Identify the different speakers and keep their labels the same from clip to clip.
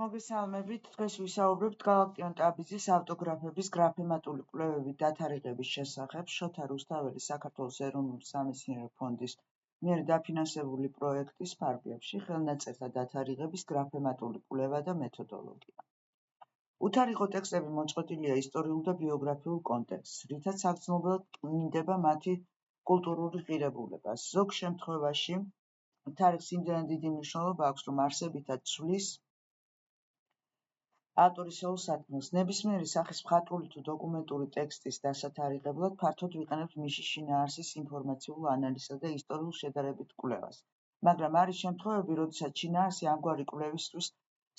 Speaker 1: მოგესალმებით, დღეს ვისაუბრებთ გალაქტიონ ტაბიძის ავტოგრაფების გრაფემატული კვლევების დათარიღების შესახებ. შოთა რუსთაველის საქართველოს ეროვნული სამეცნიერო ფონდის მიერ დაფინანსებული პროექტის ფარგლებში ხელნაწერთა დათარიღების გრაფემატული კვლევა და მეთოდოლოგია. უთარიღო ტექსტები მოწყვეტილია ისტორიულ და ბიოგრაფიულ კონტექსტს, რითაც საგრძნობლად მინდება მათი კულტურული ღირებულება. ზოგ შემთხვევაში თარიღს იმდენად დიდი მნიშვნელობა აქვს, რომ არსებითად ცვლის ავტორისეულ სათქმელს. ნებისმიერი სახის მხატვრული თუ დოკუმენტური ტექსტის დასათარიღებლად ფართოდ ვიყენებთ მის შინაარსის ინფორმაციულ ანალიზსა და ისტორიულ შედარებით კვლევას. მაგრამ არის შემთხვევები, როდესაც შინაარსი ამგვარი კვლევისთვის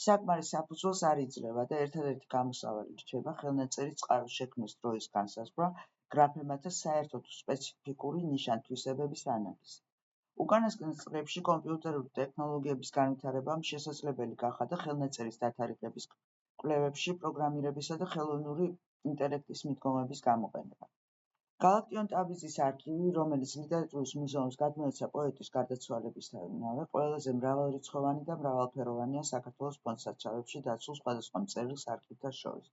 Speaker 1: საკმარის საფუძველს არ იძლევა და ერთადერთი გამოსავალი რჩება ხელნაწერის წყაროს შექმნის დროის განსაზღვრა, გრაფემათა საერთო თუ სპეციფიკური ნიშან-თვისებების ანალიზი. უკანასკნელ წლებში კომპიუტერული ტექნოლოგიების განვითარებამ შესაძლებელი გახადა ხელნაწერის დათარიღების კვლევებში პროგრამირებისა და ხელოვნური ინტელექტის მიდგომების გამოყენება. გალაქტიონ ტაბიძის არქივი, რომელიც ლიტერატურის მუზეუმს გადმოეცა პოეტის გარდაცვალებისთანავე, ყველაზე მრავალრიცხოვანი და მრავალფეროვანია საქართველოს ფონდსაცავებში დაცულ სხვადასხვა მწერლის არქივთა შორის.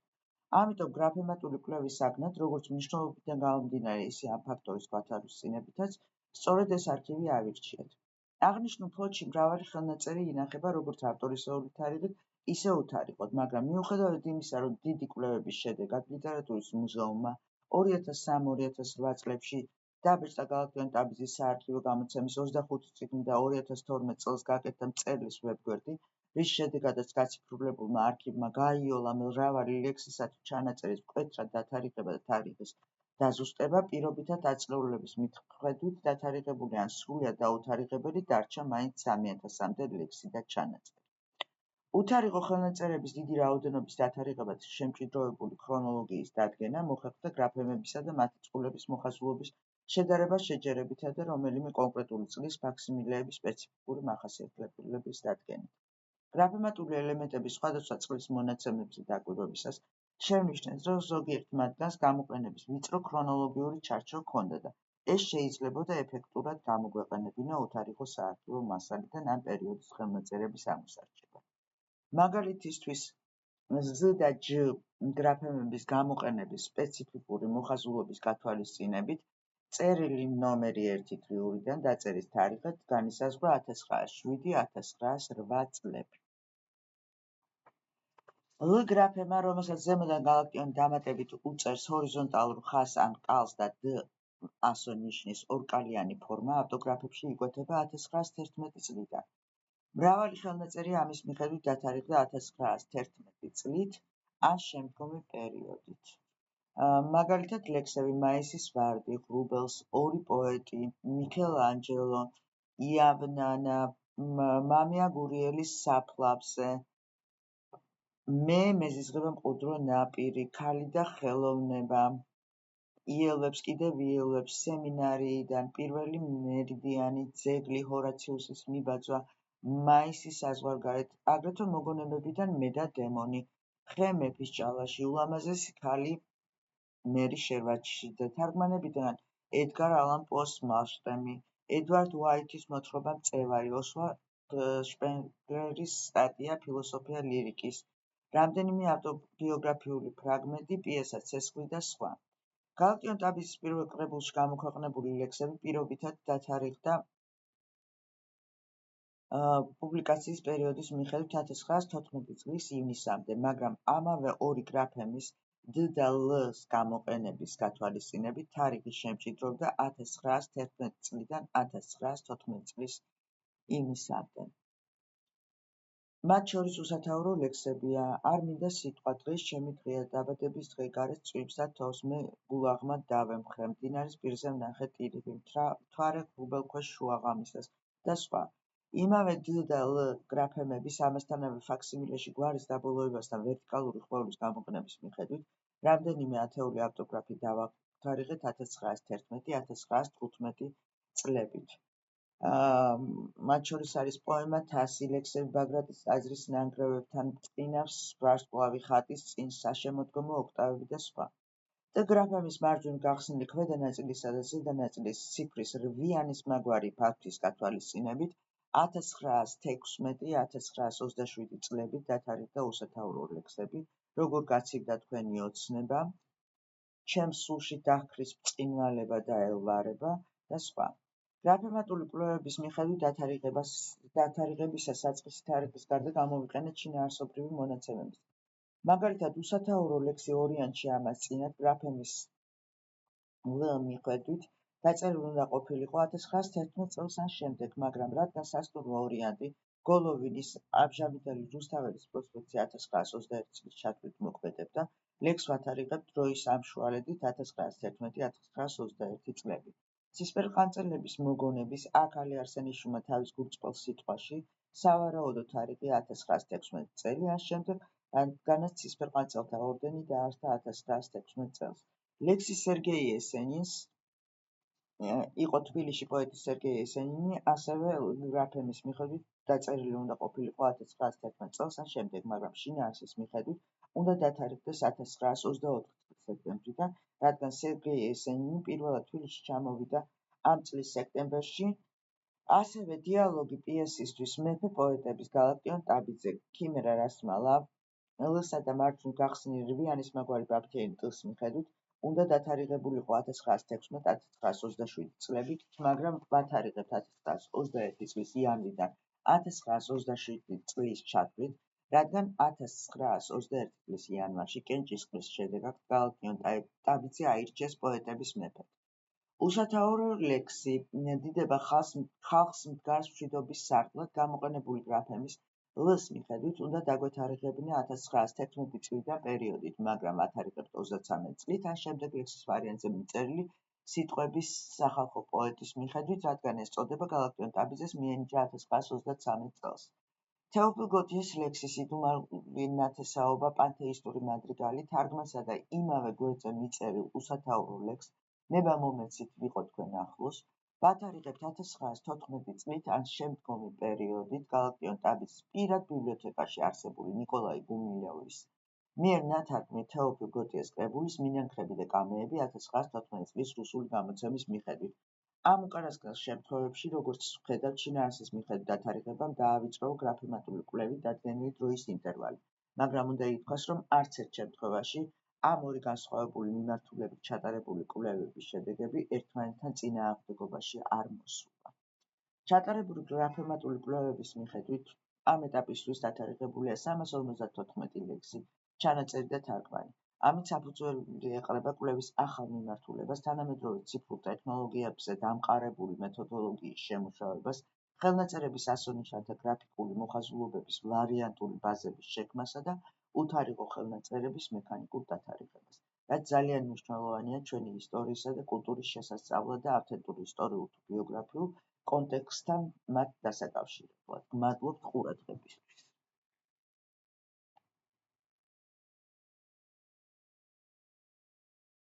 Speaker 1: ამიტომ გრაფემატული კვლევის საგნად, როგორც მნიშვნელობიდან გამომდინარე, ისე ამ ფაქტორის გვათვალისწინებითაც, სწორედ ეს არქივი ავირჩიეთ. აღნიშნულ ფონდში მრავალი ხელნაწერი ინახება როგორც ავტორისეული თარიღით, ისე უთარიღოდ, მაგრამ მიუხედავად იმისა, რომ დიდი კვლევების შედეგად ლიტერატურის მუზეუმმა 2003-2008 წლებში დაბეჭდა გალაქტიონ ტაბიძის საარქივო გამოცემის 25 წიგნი და 2012 წელს გაკეთდა მწერლის ვებგვერდი, რის შედეგადაც გაციფრულებულმა არქივმა გააიოლა მრავალი ლექსისა თუ ჩანაწერის მკვეთრად დათარიღება და თარიღის დაზუსტება, პირობითად აწლეულების მიხედვით დათარიღებული ან სრულიად დაუთარიღებელი დარჩა მაინც 3000-მდე ლექსი და ჩანაწერი. უთარიღო ხელნაწერების დიდი რაოდენობის დათარიღება და შემჭიდროვებული ქრონოლოგიის დადგენა მოხერხდა გრაფემებისა და მათი წყვილების მოხაზულობის შედარება შეჯერებითა და რომელიმე კონკრეტული წლის ფაქსიმილეების სპეციფიკური მახასიათებლების დადგენით. გრაფემატული ელემენტების სხვადასხვა წყლის მონაცემებზე დაკვირვებისას შევნიშნეს, რომ ზოგიერთ მათგანს გამოყენების ვიწრო ქრონოლოგიური ჩარჩო ჰქონდა და ეს შეიძლებოდა ეფექტურად გამოგვეყენებინა უთარიღო საარქივო მასალიდან ამ პერიოდის ხელნაწერების ამოსარჩება. მაგალითისთვის, Z და J გრაფემების გამოყენების სპეციფიკური მოხაზულობის გათვალისწინებით, წერილი ნომერი 1-3-დან დაწერის თარიღად განისაზღვრა 1907-1908 წლები. L გრაფემა, რომელსაც ზემოდან გალაქტიონ დამატებით უწევს ჰორიზონტალურ ხაზს ან კალს და D ასო-ნიშნის ორკალიანი ფორმა, ავტოგრაფებში იკვეთება 1911 წლიდან. მრავალი ხელნაწერი ამის მიხედვით დათარიღდა 1911 წლით ან შემდგომი პერიოდით. მაგალითად, ლექსები მაისის ვარდი, ღრუბელს, ორი პოეტი, მიქელანჯელო, იავნანა, მამია გურიელის საფლავზე, მე მეზიზღება მყუდრო ნაპირი, ქალი და ხელოვნება, იელვებს კიდევ იელვებს, სემინარიიდან, პირველი მერიდიანი, ძეგლი, ჰორაციუსის მიბაძვა, მაისის საზღვარგარეთ, აგრეთვე მოგონებებიდან მე და დემონი, ხე მეფის ჭალაში, ულამაზესი ქალი მერი შერვაჩიში და თარგმანებიდან ედგარ ალან პოს მალშტემი, ედვარდ უაითის მოთხრობა მწევარი, ოსვალდ შპენგლერის სტატია ფილოსოფია ლირიკის, რამდენიმე ავტობიოგრაფიული ფრაგმენტი, პიესა „ცეცხლი“ და სხვა. გალაქტიონ ტაბიძის პირველ კრებულში გამოქვეყნებული ლექსები პირობითად დათარიღდა პუბლიკაციის პერიოდის მიხედვით 1914 წლის ივნისამდე, მაგრამ ამავე ორი გრაფემის D და L-ს გამოყენების გათვალისწინებით თარიღი შემჭიდროვდა 1911 წლიდან 1914 წლის ივნისამდე. მათ შორის უსათაურო ლექსებია „არ მინდა სიტყვა“, „დღეს ჩემი დღეა“, „დაბადების დღე“, „გარეთ წვიმს და თოვს“, „მე გულაღმა დავემხრე“, „მდინარის პირზე ვნახე ტირილი“, „მთვარე ღრუბელქვეშ შუაღამისას“ და სხვა. იმავე D და L გრაფემების ამასთანავე ფაქსიმილეში გვარის დაბოლოებასთან ვერტიკალური ხვევრის გამოყენების მიხედვით რამდენიმე ათეული ავტოგრაფი დავათარიღეთ 1911-1915 წლებით. მათ შორის არის პოემა „თასი“, ლექსები ბაგრატის ტაძრის ნანგრევებთან, „წინავს“, „ვარსკვლავი ხატის წინ“, „საშემოდგომო ოქტავები“ და სხვა. და გრაფემის მარჯვნივ გახსნილი ქვედა ნაწილისა და ზედა ნაწილის ციფრის რვიანის მაგვარი ფართის გათვალისწინებით 1916-1927 წლებით დათარიღდა უსათაურო ლექსები, როგორ გაცივდა თქვენი ოცნება, ჩემს სულში დაჰქრის ბრწყინვალება და ელვარება და სხვა. გრაფემატული კვლევების მიხედვით დათარიღებისა საწყისი თარიღის გარდა გამოვიყენეთ შინაარსობრივი მონაცემები. მაგალითად, უსათაურო ლექსი ორიანტში ამას წინათ გრაფემის მიხედვით დაწერილი უნდა ყოფილიყო 1911 წელს ან შემდეგ, მაგრამ რადგან სასტუმრო ორიანტი გოლოვინის ამჟამინდელი რუსთაველის პროსპექტზე 1921 წლის ჩათვლით მოქმედებდა, ლექსს ვათარიღებთ დროის ამშუალედით 1911-1921 წლები. ცისფერყანწელების მოგონების აქ-ალი არსენიშვილმა თავის გულწრფელ სიტყვაში სავარაუდო თარიღი 1916 წელი ან შემდეგ, რადგანაც ცისფერყანწელთა ორდენი დაარსდა 1916 წელს. ლექსი სერგეი ესენინს იყო თბილისში პოეტი სერგეი ესენინი, ასევე გრაფემის მიხედვით დაწერილი უნდა ყოფილიყო 1911 წელს ან შემდეგ, მაგრამ შინაარსის მიხედვით უნდა დათარიღდეს 1924 წლის სექტემბრიდან, რადგან სერგეი ესენინი პირველად თბილისში ჩამოვიდა ამ წლის სექტემბერში. ასევე დიალოგი პიესისთვის მეფე პოეტების გალაკტიონ ტაბიძე, ქიმერა რასმალა, ლსა და მარჯვნივ გახსნილი რვიანის მაგვარი ბაქთიანი ტილს მიხედვით უნდა დათარიღებულიყო 1916-1927 წლებით, მაგრამ ვათარიღებთ 1921 წლის იანვრიდან 1927 წლის ჩათვლით, რადგან 1921 წლის იანვარში კენჭისყრის შედეგად გალაკტიონ ტაბიძე აირჩიეს პოეტების მეფედ. უსათაურო ლექსი დიდება ხალხს მდგარს მშვიდობის სარდლად გამოყენებული გრაფემის ლს მიხედვით უნდა დაგვეთარიღებინა 1911 წლიდან პერიოდით, მაგრამ ვათარიღებთ 33 წლით ან შემდეგ ლექსის ვარიანტზე მიწერილი სიტყვების სახალხო პოეტის მიხედვით, რადგან ეს წოდება გალაკტიონ ტაბიძეს მიენიჭა 1933 წელს. თეოფილ გოტიეს ლექსი „სიდუმალული ნათესაობა“ პანთეისტური მადრიგალი თარგმანსა და იმავე გვერდზე მიწერილ უსათაურო ლექსს „ნება მომეცით ვიყო თქვენ ახლოს“ ვათარიღებთ 1914 წლით ან შემდგომი პერიოდით გალაკტიონ ტაბიძის პირად ბიბლიოთეკაში არსებული ნიკოლაი გუმილოვის მიერ ნათარგმნი თეოფილ გოტიეს კრებულის „მინანქრები და კამეები“ 1914 წლის რუსული გამოცემის მიხედვით. ამ უკანასკნელ შემთხვევებში, როგორც ვხედავთ, შინაარსის მიხედვით დათარიღებამ დაავიწროვა გრაფემატული კვლევით დადგენილი დროის ინტერვალი, მაგრამ უნდა ითქვას, რომ არც ერთ შემთხვევაში ამ ორი განსხვავებული მიმართულებით ჩატარებული კვლევების შედეგები ერთმანეთთან წინააღმდეგობაში არ მოსულა. ჩატარებული გრაფემატული კვლევების მიხედვით ამ ეტაპისთვის დათარიღებულია 354 ლექსი, ჩანაწერი და თარგმანი. ამით საფუძველი ეყრება კვლევის ახალ მიმართულებას, თანამედროვე ციფრულ ტექნოლოგიებზე დამყარებული მეთოდოლოგიის შემუშავებას, ხელნაწერების ასო-ნიშანთა გრაფიკული მოხაზულობების ვარიანტული ბაზების შექმნასა და უთარიღო ხელნაწერების მექანიკურ დათარიღებას, რაც ძალიან მნიშვნელოვანია ჩვენი ისტორიისა და კულტურის შესასწავლად და ავთენტურ ისტორიულ თუ ბიოგრაფიულ კონტექსტთან მათ დასაკავშირებლად. გმადლობთ ყურადღებისთვის.